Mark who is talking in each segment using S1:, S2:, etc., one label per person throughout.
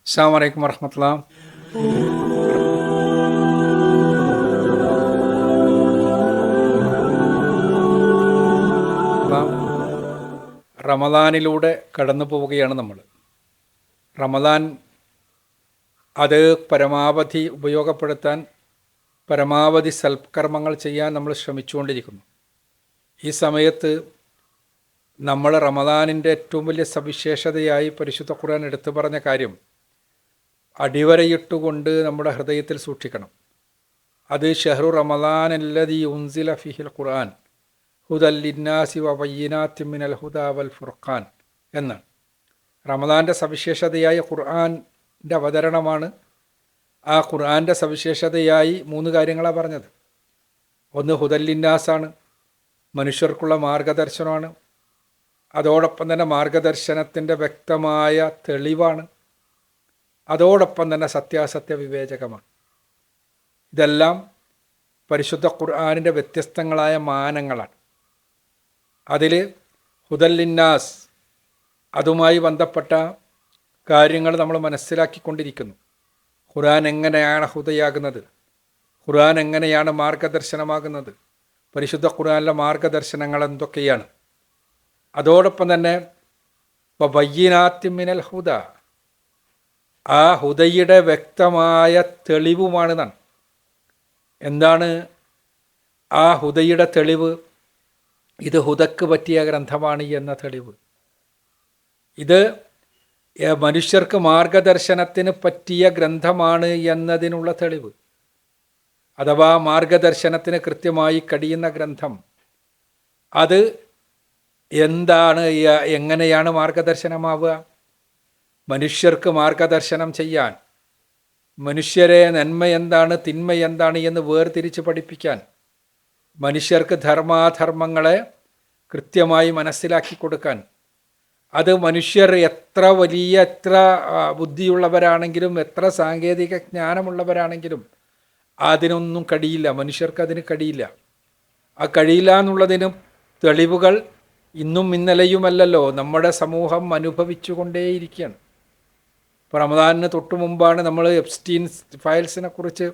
S1: അസ്സലാമു അലൈക്കും വറഹ്മത്തുള്ളാഹി. റമദാനിലൂടെ കടന്നു പോവുകയാണ് നമ്മൾ. റമദാൻ അത് പരമാവധി ഉപയോഗപ്പെടുത്താൻ, പരമാവധി സൽക്കർമ്മങ്ങൾ ചെയ്യാൻ നമ്മൾ ശ്രമിച്ചുകൊണ്ടിരിക്കുന്നു. ഈ സമയത്ത് നമ്മൾ റമദാനിൻ്റെ ഏറ്റവും വലിയ സവിശേഷതയായി പരിശുദ്ധ ഖുർആൻ എടുത്തു പറഞ്ഞ കാര്യം അടിവരയിട്ടുകൊണ്ട് നമ്മുടെ ഹൃദയത്തിൽ സൂക്ഷിക്കണം. അത് ഷഹ്റു റമദാൻ അല്ലദീ ഉൻസില ഫിഹിൽ ഖുർആൻ ഹുദൽ ലിന്നാസി വബയ്യിനാത്തിൻ മിനൽ ഹുദാ വൽ ഫുർഖാൻ എന്നാണ്. റമദാൻ്റെ സവിശേഷതയായ ഖുർആൻ്റെ അവതരണമാണ്. ആ ഖുർആൻ്റെ സവിശേഷതയായി 3 കാര്യങ്ങളാണ് പറഞ്ഞത്. ഒന്ന് ഹുദൽ ലിന്നാസാണ്, മനുഷ്യർക്കുള്ള മാർഗദർശനമാണ്. അതോടൊപ്പം തന്നെ മാർഗദർശനത്തിൻ്റെ വ്യക്തമായ തെളിവാണ്. അതോടൊപ്പം തന്നെ സത്യാസത്യ വിവേചകമാണ്. ഇതെല്ലാം പരിശുദ്ധ ഖുർആനിൻ്റെ വ്യത്യസ്തങ്ങളായ മാനങ്ങളാണ്. അതിൽ ഹുദല്ലിന്നാസ്, അതുമായി ബന്ധപ്പെട്ട കാര്യങ്ങൾ നമ്മൾ മനസ്സിലാക്കിക്കൊണ്ടിരിക്കുന്നു. ഖുർആൻ എങ്ങനെയാണ് ഹുദയാകുന്നത്, ഖുർആൻ എങ്ങനെയാണ് മാർഗദർശനമാകുന്നത്, പരിശുദ്ധ ഖുർആനിലെ മാർഗദർശനങ്ങൾ എന്തൊക്കെയാണ്. അതോടൊപ്പം തന്നെ ബയ്യിനാത്തിൻ മിനൽ ഹുദ, ആ ഹുദയുടെ വ്യക്തമായ തെളിവുമാണ് നാം. എന്താണ് ആ ഹുദയുടെ തെളിവ്? ഇത് ഹുദക്ക് പറ്റിയ ഗ്രന്ഥമാണ് എന്ന തെളിവ്. ഇത് മനുഷ്യർക്ക് മാർഗദർശനത്തിന് പറ്റിയ ഗ്രന്ഥമാണ് എന്നതിനുള്ള തെളിവ്. അഥവാ മാർഗദർശനത്തിന് കൃത്യമായി കഴിയുന്ന ഗ്രന്ഥം. അത് എന്താണ്, എങ്ങനെയാണ് മാർഗദർശനമാവുക? മനുഷ്യർക്ക് മാർഗദർശനം ചെയ്യാൻ, മനുഷ്യരെ നന്മ എന്താണ് തിന്മ എന്താണ് എന്ന് വേർതിരിച്ച് പഠിപ്പിക്കാൻ, മനുഷ്യർക്ക് ധർമാധർമ്മങ്ങളെ കൃത്യമായി മനസ്സിലാക്കി കൊടുക്കാൻ, അത് മനുഷ്യർ എത്ര ബുദ്ധിയുള്ളവരാണെങ്കിലും എത്ര സാങ്കേതിക ജ്ഞാനമുള്ളവരാണെങ്കിലും അതിനൊന്നും കഴിയില്ല. മനുഷ്യർക്ക് അതിന് കഴിയില്ല. ആ കഴിയില്ല എന്നുള്ളതിന് തെളിവുകൾ ഇന്നും ഇന്നലെയുമല്ലല്ലോ നമ്മുടെ സമൂഹം അനുഭവിച്ചു കൊണ്ടേയിരിക്കുകയാണ്. ഇപ്പോൾ റമദാനിന് തൊട്ടു മുമ്പാണ് നമ്മൾ എപ്സ്റ്റീൻ ഫയൽസിനെ കുറിച്ച്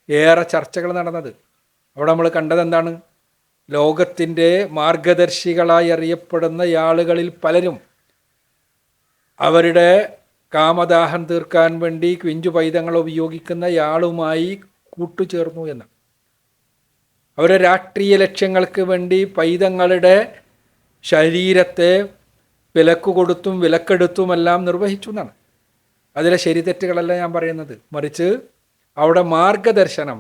S1: ഏറെ ചർച്ചകൾ നടന്നത്. അവിടെ നമ്മൾ കണ്ടത് എന്താണ്? ലോകത്തിൻ്റെ മാർഗദർശികളായി അറിയപ്പെടുന്ന ആളുകളിൽ പലരും അവരുടെ കാമദാഹം തീർക്കാൻ വേണ്ടി ക്വിഞ്ചു പൈതങ്ങൾ ഉപയോഗിക്കുന്ന ആളുമായി കൂട്ടുചേർന്നു എന്ന്. അവരുടെ രാഷ്ട്രീയ ലക്ഷ്യങ്ങൾക്ക് വേണ്ടി പൈതങ്ങളുടെ ശരീരത്തെ വിലക്ക് കൊടുത്തും വിലക്കെടുത്തുമെല്ലാം നിർവഹിച്ചു എന്നാണ്. അതിലെ ശരി തെറ്റുകളല്ല ഞാൻ പറയുന്നത്. മറിച്ച് അവിടെ മാർഗദർശനം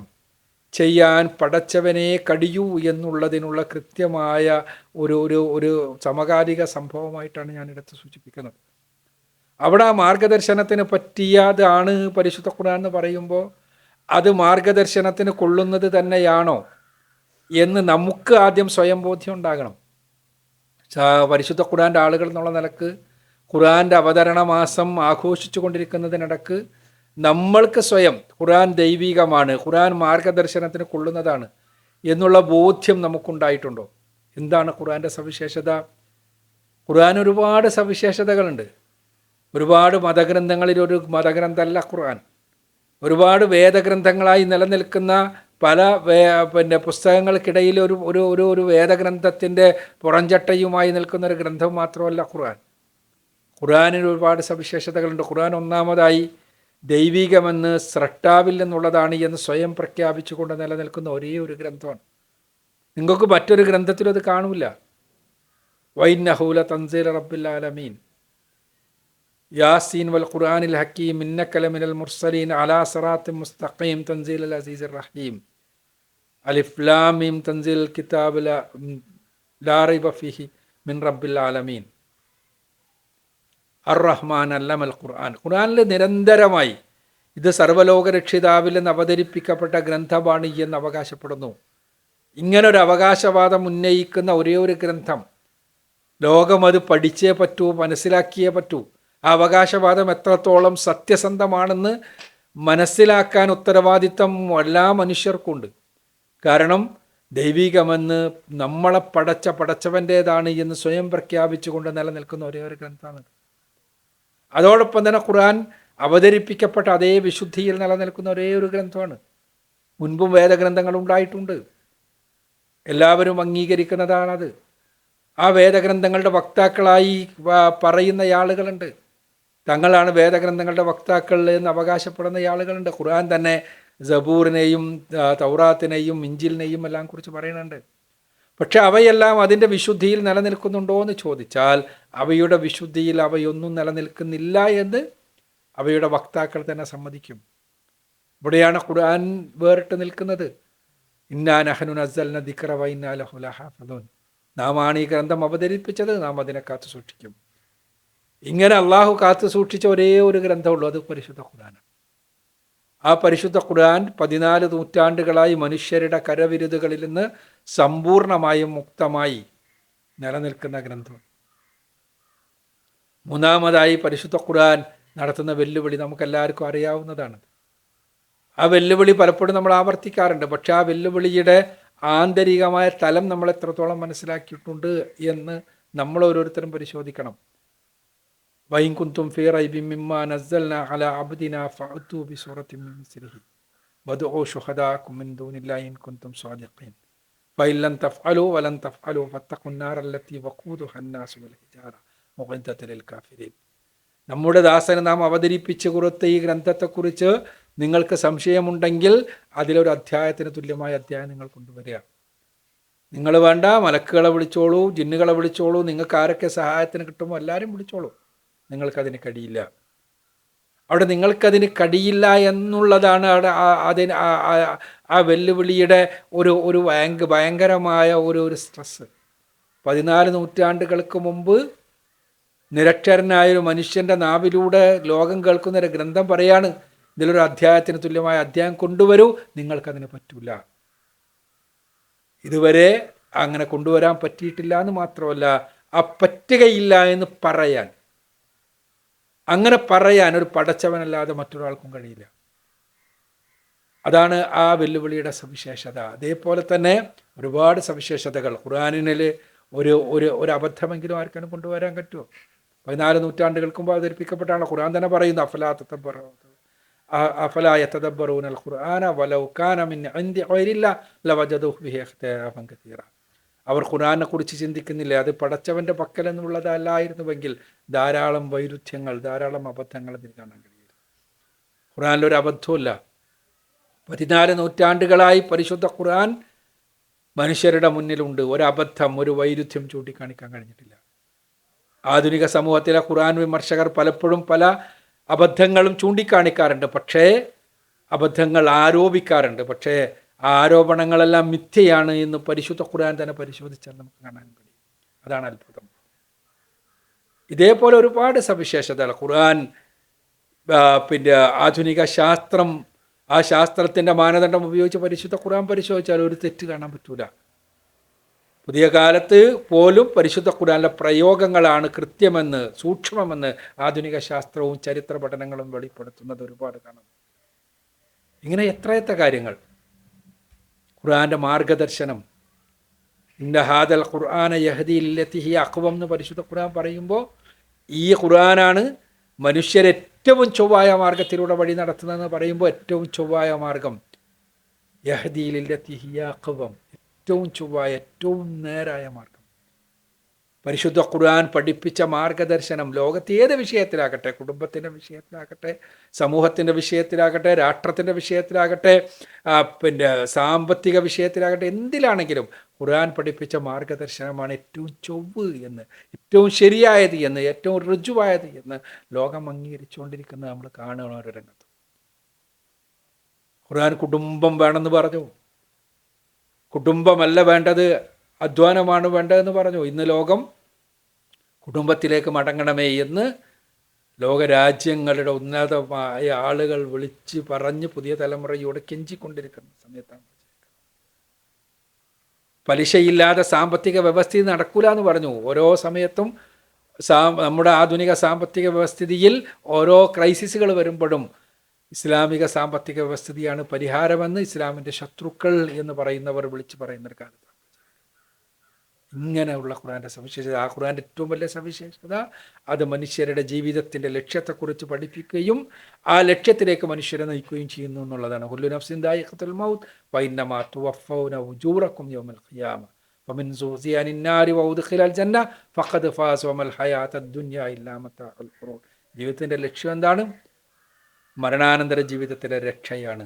S1: ചെയ്യാൻ പടച്ചവനെ കഴിയൂ എന്നുള്ളതിനുള്ള കൃത്യമായ ഒരു സമകാലിക സംഭവമായിട്ടാണ് ഞാൻ എടുത്ത് സൂചിപ്പിക്കുന്നത്. അവിടെ ആ മാർഗദർശനത്തിന് പറ്റിയതാണ് പരിശുദ്ധ ഖുർആൻ എന്ന് പറയുമ്പോൾ അത് മാർഗദർശനത്തിന് കൊള്ളുന്നത് തന്നെയാണോ എന്ന് നമുക്ക് ആദ്യം സ്വയം ബോധ്യം ഉണ്ടാകണം. പരിശുദ്ധ ഖുർആൻ്റെ ആളുകൾ എന്നുള്ള നിലക്ക് ഖുർആൻ്റെ അവതരണ മാസം ആഘോഷിച്ചു കൊണ്ടിരിക്കുന്നതിനിടക്ക് നമ്മൾക്ക് സ്വയം ഖുർആൻ ദൈവികമാണ്, ഖുർആൻ മാർഗദർശനത്തിന് കൊള്ളുന്നതാണ് എന്നുള്ള ബോധ്യം നമുക്കുണ്ടായിട്ടുണ്ടോ? എന്താണ് ഖുർആൻ്റെ സവിശേഷത? ഖുർആൻ ഒരുപാട് സവിശേഷതകളുണ്ട്. ഒരുപാട് മതഗ്രന്ഥങ്ങളിൽ ഒരു മതഗ്രന്ഥമല്ല ഖുർആൻ. ഒരുപാട് വേദഗ്രന്ഥങ്ങളായി നിലനിൽക്കുന്ന പല പുസ്തകങ്ങൾക്കിടയിൽ ഒരു വേദഗ്രന്ഥത്തിൻ്റെ പുറംചട്ടയുമായി നിൽക്കുന്ന ഒരു ഗ്രന്ഥം മാത്രമല്ല ഖുർആൻ. ഖുർആനിന് ഒരുപാട് സവിശേഷതകളുണ്ട്. ഖുർആൻ ഒന്നാമതായി ദൈവികമെന്ന് സ്രഷ്ടാവിൽ നിന്നുള്ളതാണ് എന്ന് സ്വയം പ്രഖ്യാപിച്ചുകൊണ്ട് നിലനിൽക്കുന്ന ഒരേ ഒരു ഗ്രന്ഥമാണ്. നിങ്ങൾക്ക് മറ്റൊരു ഗ്രന്ഥത്തിലും അത് കാണില്ല. വഇന്നഹു ലതൻസീലു റബ്ബിൽ ആലമീൻ യാസീൻ വൽ ഖുർആനിൽ ഹക്കീം ഇന്നക ലമിനൽ മുർസലീൻ അലാ സിറാത്തിൻ മുസ്തഖീം തൻസീലുൽ അസീസിർ റഹീം അലിഫ് ലാം മീം തൻസീലുൽ കിതാബ് ലാ റൈബ ഫീഹി മിൻ റബ്ബിൽ ആലമീൻ അർ-റഹ്മാൻ അല്ലമൽ ഖുർആൻ. ഖുർആനിൽ നിരന്തരമായി ഇത് സർവ്വലോക രക്ഷിതാവിൽ നിന്ന് അവതരിപ്പിക്കപ്പെട്ട ഗ്രന്ഥമാണ് എന്ന് അവകാശപ്പെടുന്നു. ഇങ്ങനൊരു അവകാശവാദം ഉന്നയിക്കുന്ന ഒരേ ഒരു ഗ്രന്ഥം, ലോകം അത് പഠിച്ചേ പറ്റൂ, മനസ്സിലാക്കിയേ പറ്റൂ. ആ അവകാശവാദം എത്രത്തോളം സത്യസന്ധമാണെന്ന് മനസ്സിലാക്കാൻ ഉത്തരവാദിത്തം എല്ലാ മനുഷ്യർക്കുണ്ട്. കാരണം ദൈവികമെന്ന് നമ്മളെ പടച്ചവൻ്റേതാണ് എന്ന് സ്വയം പ്രഖ്യാപിച്ചുകൊണ്ട് നിലനിൽക്കുന്ന ഒരേ ഒരു ഗ്രന്ഥമാണ്. അതോടൊപ്പം തന്നെ ഖുർആൻ അവതരിപ്പിക്കപ്പെട്ട അതേ വിശുദ്ധിയിൽ നിലനിൽക്കുന്ന ഒരേ ഒരു ഗ്രന്ഥമാണ്. മുൻപും വേദഗ്രന്ഥങ്ങൾ ഉണ്ടായിട്ടുണ്ട്, എല്ലാവരും അംഗീകരിക്കുന്നതാണത്. ആ വേദഗ്രന്ഥങ്ങളുടെ വക്താക്കളായി പറയുന്ന ആളുകളുണ്ട്, തങ്ങളാണ് വേദഗ്രന്ഥങ്ങളുടെ വക്താക്കൾ എന്ന് അവകാശപ്പെടുന്ന ആളുകളുണ്ട്. ഖുർആൻ തന്നെ സബൂറിനെയും തൗറാത്തിനെയും ഇഞ്ചിലിനെയും എല്ലാം കുറിച്ച് പറയുന്നുണ്ട്. പക്ഷെ അവയെല്ലാം അതിൻ്റെ വിശുദ്ധിയിൽ നിലനിൽക്കുന്നുണ്ടോ എന്ന് ചോദിച്ചാൽ അവയുടെ വിശുദ്ധിയിൽ അവയൊന്നും നിലനിൽക്കുന്നില്ല എന്ന് അവയുടെ വക്താക്കൾ തന്നെ സമ്മതിക്കും. ഇവിടെയാണ് ഖുർആൻ വേറിട്ട് നിൽക്കുന്നത്. ഇന്നാ നഹ്നു നസ്സൽന ദിക്റ വ ഇന്നാ ലഹു ലഹാഫിളൂൻ. നാം ആണ് ഈ ഗ്രന്ഥം അവതരിപ്പിച്ചത്, നാം അതിനെ കാത്തു സൂക്ഷിക്കും. ഇങ്ങനെ അള്ളാഹു കാത്തു സൂക്ഷിച്ച ഒരേ ഒരു ഗ്രന്ഥമുള്ളൂ, അത് പരിശുദ്ധ ഖുർആനാണ്. ആ പരിശുദ്ധ ഖുർആൻ 14 നൂറ്റാണ്ടുകളായി മനുഷ്യരുടെ കരവിരുതുകളിൽ നിന്ന് സമ്പൂർണമായും മുക്തമായി നിലനിൽക്കുന്ന ഗ്രന്ഥം. മൂന്നാമതായി പരിശുദ്ധ ഖുർആൻ നടത്തുന്ന വെല്ലുവിളി നമുക്കെല്ലാവർക്കും അറിയാവുന്നതാണ്. ആ വെല്ലുവിളി പലപ്പോഴും നമ്മൾ ആവർത്തിക്കാറുണ്ട്. പക്ഷെ ആ വെല്ലുവിളിയുടെ ആന്തരികമായ തലം നമ്മൾ എത്രത്തോളം മനസ്സിലാക്കിയിട്ടുണ്ട് എന്ന് നമ്മൾ ഓരോരുത്തരും പരിശോധിക്കണം. വഇൻ കുൻതും ഫീ റൈബിൻ മിമ്മാ നസ്സൽനാ അലാ അബ്ദിനാ ഫഅ്തു ബിസൂറത്തിൻ മിൻ മിസ്ലിഹി വദ്ഉ ശുഹദാഅക്കും മിൻ ദൂനില്ലാഹി ഇൻ കുൻതും സ്വാദിഖീൻ ഫഇൻ ലം തഫ്അലൂ വലൻ തഫ്അലൂ ഫത്തഖുൻ നാറ അല്ലത്തി വഖൂദുഹാ അന്നാസു വൽ ഹിജാറ മുഅദ്ദത്തുൽ ലിൽ കാഫിരീൻ. നമ്മുടെ ദാസന് നാം അവതരിപ്പിച്ചു കൊടുത്ത ഈ ഗ്രന്ഥത്തെക്കുറിച്ച് നിങ്ങൾക്ക് സംശയമുണ്ടെങ്കിൽ അതിലൊരു അധ്യായത്തിന് തുല്യമായ അധ്യായം നിങ്ങൾ കൊണ്ടുവരിക. നിങ്ങൾ വേണ്ട മലക്കുകളെ വിളിച്ചോളൂ, ജിന്നുകളെ വിളിച്ചോളൂ, നിങ്ങൾക്ക് ആരൊക്കെ സഹായത്തിന് കിട്ടുമോ എല്ലാവരും വിളിച്ചോളൂ, നിങ്ങൾക്കതിന് കഴിയില്ല. അവിടെ നിങ്ങൾക്കതിന് കഴിയില്ല എന്നുള്ളതാണ് അവിടെ അതിന് ആ വെല്ലുവിളിയുടെ ഒരു ഭയങ്കരമായ ഒരു സ്ട്രെസ്. 14 നൂറ്റാണ്ടുകൾക്ക് മുമ്പ് നിരക്ഷരനായ ഒരു മനുഷ്യൻ്റെ നാവിലൂടെ ലോകം കേൾക്കുന്ന ഒരു ഗ്രന്ഥം പറയാണ്, ഇതിലൊരു അധ്യായത്തിന് തുല്യമായ അധ്യായം കൊണ്ടുവരൂ, നിങ്ങൾക്കതിന് പറ്റൂല. ഇതുവരെ അങ്ങനെ കൊണ്ടുവരാൻ പറ്റിയിട്ടില്ല എന്ന് മാത്രമല്ല, ആ പറ്റുകയില്ല എന്ന് പറയാൻ, അങ്ങനെ പറയാൻ ഒരു പടച്ചവനല്ലാതെ മറ്റൊരാൾക്കും കഴിയില്ല. അതാണ് ആ വെല്ലുവിളിയുടെ സവിശേഷത. അതേപോലെ തന്നെ ഒരുപാട് സവിശേഷതകൾ ഖുർആനിൽ ഒരു അബദ്ധമെങ്കിലും ആർക്കാനും കൊണ്ടുവരാൻ പറ്റുമോ? 14 നൂറ്റാണ്ടുകൾക്ക് മുമ്പ് അവതരിപ്പിക്കപ്പെട്ടാണ്. ഖുർആൻ തന്നെ പറയുന്നു, അഫലാ യതദബ്ബറൂനൽ ഖുർആന വലൗ കാന മിൻ ഇൻദി ഗൈരില്ലാഹി ലവജദൂഹു ഫീഹി ഇഖ്തിലാഫൻ കസീറ. അവർ ഖുർആനെ കുറിച്ച് ചിന്തിക്കുന്നില്ല, അത് പടച്ചവൻ്റെ പക്കൽ എന്നുള്ളതല്ലായിരുന്നുവെങ്കിൽ ധാരാളം വൈരുദ്ധ്യങ്ങൾ, ധാരാളം അബദ്ധങ്ങൾ അതിന് കാണാൻ കഴിയും. ഖുർആനിലൊരു അബദ്ധമില്ല. 14 നൂറ്റാണ്ടുകളായി പരിശുദ്ധ ഖുർആൻ മനുഷ്യരുടെ മുന്നിലുണ്ട്. ഒരബദ്ധം, ഒരു വൈരുദ്ധ്യം ചൂണ്ടിക്കാണിക്കാൻ കഴിഞ്ഞിട്ടില്ല. ആധുനിക സമൂഹത്തിലെ ഖുർആൻ വിമർശകർ പലപ്പോഴും പല അബദ്ധങ്ങളും ചൂണ്ടിക്കാണിക്കാറുണ്ട്, പക്ഷേ അബദ്ധങ്ങൾ ആരോപിക്കാറുണ്ട്. പക്ഷേ ആ ആരോപണങ്ങളെല്ലാം മിഥ്യയാണ് എന്ന് പരിശുദ്ധ ഖുർആൻ തന്നെ പരിശോധിച്ചാൽ നമുക്ക് കാണാൻ കഴിയും. അതാണ് അത്ഭുതം. ഇതേപോലെ ഒരുപാട് സവിശേഷതകൾ ഖുർആൻ ആധുനിക ശാസ്ത്രം, ആ ശാസ്ത്രത്തിൻ്റെ മാനദണ്ഡം ഉപയോഗിച്ച് പരിശുദ്ധ ഖുർആൻ പരിശോധിച്ചാൽ ഒരു തെറ്റ് കാണാൻ പറ്റൂല. പുതിയ കാലത്ത് പോലും പരിശുദ്ധ ഖുർആനിലെ പ്രയോഗങ്ങളാണ് കൃത്യമെന്ന്, സൂക്ഷ്മമെന്ന് ആധുനിക ശാസ്ത്രവും ചരിത്ര പഠനങ്ങളും വെളിപ്പെടുത്തുന്നത് ഒരുപാട് കാണും. ഇങ്ങനെ എത്രയെത്ര കാര്യങ്ങൾ. ഖുർആൻ്റെ മാർഗദർശനം, ഇന്ന ഹാദൽ ഖുർആന യഹ്ദി ലില്ലത്തി ഹിയ അഖ്വം എന്ന് പരിശുദ്ധ ഖുർആൻ പറയുമ്പോൾ ഈ ഖുർആനാണ് മനുഷ്യരേറ്റവും ചൊവ്വായ മാർഗത്തിലൂടെ വഴി നടത്തുന്നതെന്ന് പറയുമ്പോൾ ഏറ്റവും ചൊവ്വായ മാർഗം യഹ്ദി ലില്ലത്തി ഹിയ അഖ്വം, ഏറ്റവും ചൊവ്വായ, ഏറ്റവും നേരായ മാർഗം. പരിശുദ്ധ ഖുർആൻ പഠിപ്പിച്ച മാർഗദർശനം ലോകത്തെ ഏത് വിഷയത്തിലാകട്ടെ, കുടുംബത്തിൻ്റെ വിഷയത്തിലാകട്ടെ, സമൂഹത്തിൻ്റെ വിഷയത്തിലാകട്ടെ, രാഷ്ട്രത്തിൻ്റെ വിഷയത്തിലാകട്ടെ, സാമ്പത്തിക വിഷയത്തിലാകട്ടെ, എന്തിലാണെങ്കിലും ഖുർആൻ പഠിപ്പിച്ച മാർഗദർശനമാണ് ഏറ്റവും ചൊവ്വ് എന്ന്, ഏറ്റവും ശരിയായത് എന്ന്, ഏറ്റവും ഋജുവായത് എന്ന് ലോകം അംഗീകരിച്ചുകൊണ്ടിരിക്കുന്നത് നമ്മൾ കാണുന്ന ഒരു രംഗത്ത്. ഖുർആൻ കുടുംബം വേണമെന്ന് പറഞ്ഞു. കുടുംബമല്ല വേണ്ടത്, അധ്വാനമാണ് വേണ്ടതെന്ന് പറഞ്ഞു. ഇന്ന് ലോകം കുടുംബത്തിലേക്ക് മടങ്ങണമേ എന്ന് ലോകരാജ്യങ്ങളുടെ ഉന്നതമായ ആളുകൾ വിളിച്ച് പറഞ്ഞ് പുതിയ തലമുറയോട് കെഞ്ചിക്കൊണ്ടിരിക്കുന്ന സമയത്താണ് പലിശയില്ലാതെ സാമ്പത്തിക വ്യവസ്ഥ നടക്കൂല എന്ന് പറഞ്ഞു. ഓരോ സമയത്തും നമ്മുടെ ആധുനിക സാമ്പത്തിക വ്യവസ്ഥിതിയിൽ ഓരോ ക്രൈസിസുകൾ വരുമ്പോഴും ഇസ്ലാമിക സാമ്പത്തിക വ്യവസ്ഥിതിയാണ് പരിഹാരമെന്ന് ഇസ്ലാമിൻ്റെ ശത്രുക്കൾ എന്ന് പറയുന്നവർ വിളിച്ചു പറയുന്നൊരു കാലത്താണ്. ഇങ്ങനെയുള്ള ഖുർആൻ്റെ സവിശേഷത. ആ ഖുർആൻ്റെ ഏറ്റവും വലിയ സവിശേഷത അത് മനുഷ്യരുടെ ജീവിതത്തിൻ്റെ ലക്ഷ്യത്തെക്കുറിച്ച് പഠിപ്പിക്കുകയും ആ ലക്ഷ്യത്തിലേക്ക് മനുഷ്യരെ നയിക്കുകയും ചെയ്യുന്നു എന്നുള്ളതാണ്. കുല്ലു നഫ്സിൻ ദായിഖത്തുൽ മൗത്ത് വഇന്നമാ തുവഫൗന ഉജൂറക്കും യൗമൽ ഖിയാമ ഫമൻ സുഖ്സിയ അനിൻ നാരി വഉദ്ഖിലൽ ജന്ന ഫഖദ് ഫാസ വമൽ ഹയാത്തുദ് ദുനിയ ഇല്ലാ മതാഉൽ ഖുറൂർ. ജീവിതത്തിൻ്റെ ലക്ഷ്യം എന്താണ്? മരണാനന്തര ജീവിതത്തിലെ രക്ഷയാണ്.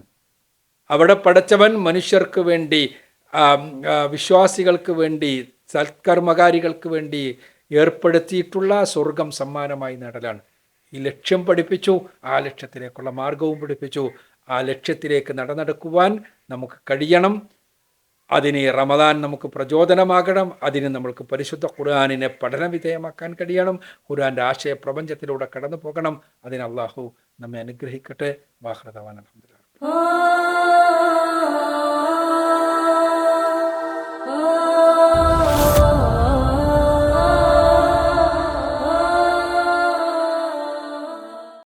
S1: അവിടെ പടച്ചവൻ മനുഷ്യർക്ക് വേണ്ടി, വിശ്വാസികൾക്ക് വേണ്ടി, സൽക്കർമ്മകാരികൾക്ക് വേണ്ടി ഏർപ്പെടുത്തിയിട്ടുള്ള സ്വർഗം സമ്മാനമായി നേടലാണ്. ഈ ലക്ഷ്യം പഠിപ്പിച്ചു, ആ ലക്ഷ്യത്തിലേക്കുള്ള മാർഗവും പഠിപ്പിച്ചു. ആ ലക്ഷ്യത്തിലേക്ക് നടക്കുവാൻ നമുക്ക് കഴിയണം. അതിന് റമദാൻ നമുക്ക് പ്രചോദനമാകണം. അതിന് നമ്മൾക്ക് പരിശുദ്ധ ഖുർആനിനെ പഠനവിധേയമാക്കാൻ കഴിയണം. ഖുർആൻ്റെ ആശയ പ്രപഞ്ചത്തിലൂടെ കടന്നു പോകണം. അതിന് അള്ളാഹു നമ്മെ അനുഗ്രഹിക്കട്ടെ. വാഹൃദവാൻ അൽഹംദുലില്ലാഹ്.